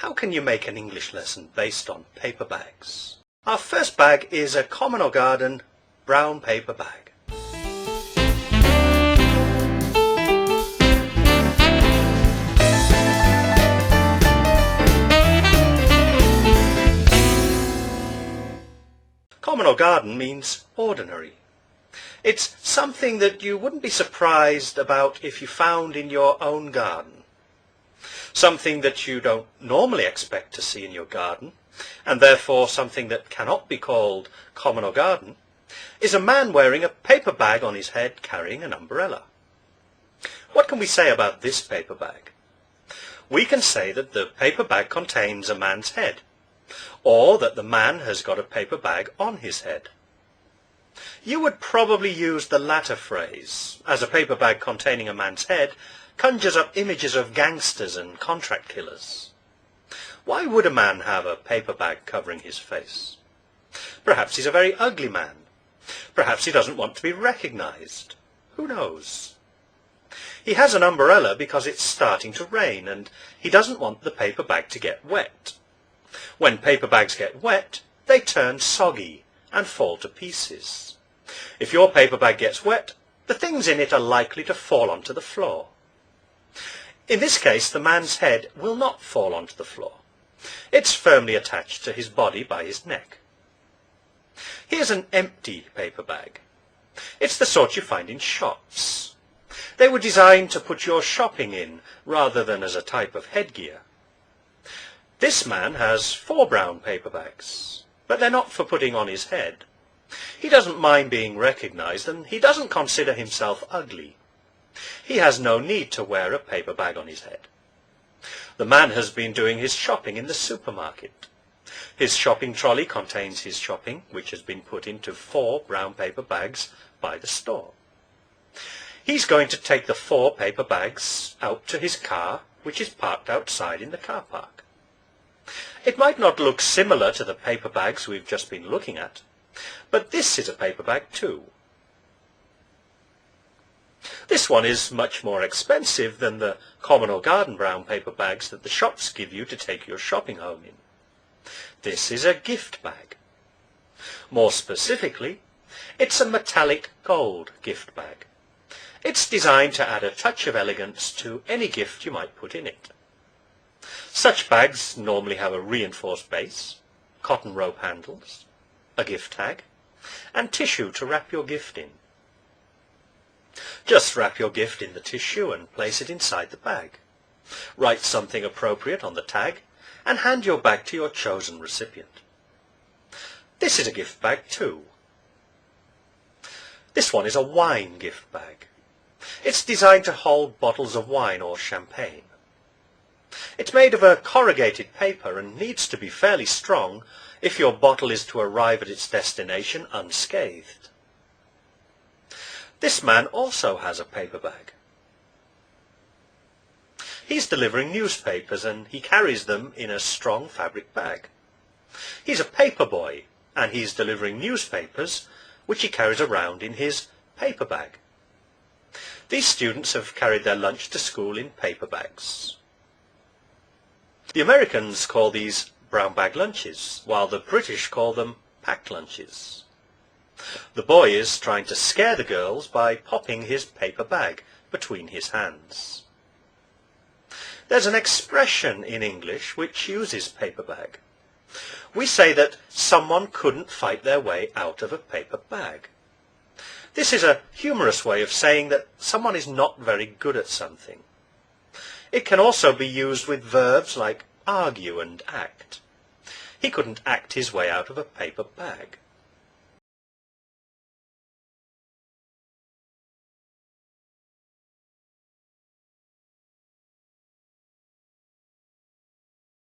How can you make an English lesson based on paper bags? Our first bag is a common or garden brown paper bag. Common or garden means ordinary. It's something that you wouldn't be surprised about if you found in your own garden. Something that you don't normally expect to see in your garden, and therefore something that cannot be called common or garden, is a man wearing a paper bag on his head carrying an umbrella. What can we say about this paper bag? We can say that the paper bag contains a man's head, or that the man has got a paper bag on his head. You would probably use the latter phrase, as a paper bag containing a man's head conjures up images of gangsters and contract killers. Why would a man have a paper bag covering his face? Perhaps he's a very ugly man. Perhaps he doesn't want to be recognized. Who knows? He has an umbrella because it's starting to rain, and he doesn't want the paper bag to get wet. When paper bags get wet, they turn soggy and fall to pieces. If your paper bag gets wet, the things in it are likely to fall onto the floor. In this case, the man's head will not fall onto the floor. It's firmly attached to his body by his neck. Here's an empty paper bag. It's the sort you find in shops. They were designed to put your shopping in, rather than as a type of headgear. This man has 4 brown paper bags, but they're not for putting on his head. He doesn't mind being recognized, and he doesn't consider himself ugly. He has no need to wear a paper bag on his head. The man has been doing his shopping in the supermarket. His shopping trolley contains his shopping, which has been put into 4 brown paper bags by the store. He's going to take the 4 paper bags out to his car, which is parked outside in the car park. It might not look similar to the paper bags we've just been looking at, but this is a paper bag too. This one is much more expensive than the common or garden brown paper bags that the shops give you to take your shopping home in. This is a gift bag. More specifically, it's a metallic gold gift bag. It's designed to add a touch of elegance to any gift you might put in it. Such bags normally have a reinforced base, cotton rope handles, a gift tag, and tissue to wrap your gift in. Just wrap your gift in the tissue and place it inside the bag. Write something appropriate on the tag and hand your bag to your chosen recipient. This is a gift bag too. This one is a wine gift bag. It's designed to hold bottles of wine or champagne. It's made of a corrugated paper and needs to be fairly strong if your bottle is to arrive at its destination unscathed. This man also has a paper bag. He's delivering newspapers and he carries them in a strong fabric bag. He's a paper boy and he's delivering newspapers which he carries around in his paper bag. These students have carried their lunch to school in paper bags. The Americans call these brown bag lunches, while the British call them packed lunches. The boy is trying to scare the girls by popping his paper bag between his hands. There's an expression in English which uses paper bag. We say that someone couldn't fight their way out of a paper bag. This is a humorous way of saying that someone is not very good at something. It can also be used with verbs like argue and act. He couldn't act his way out of a paper bag.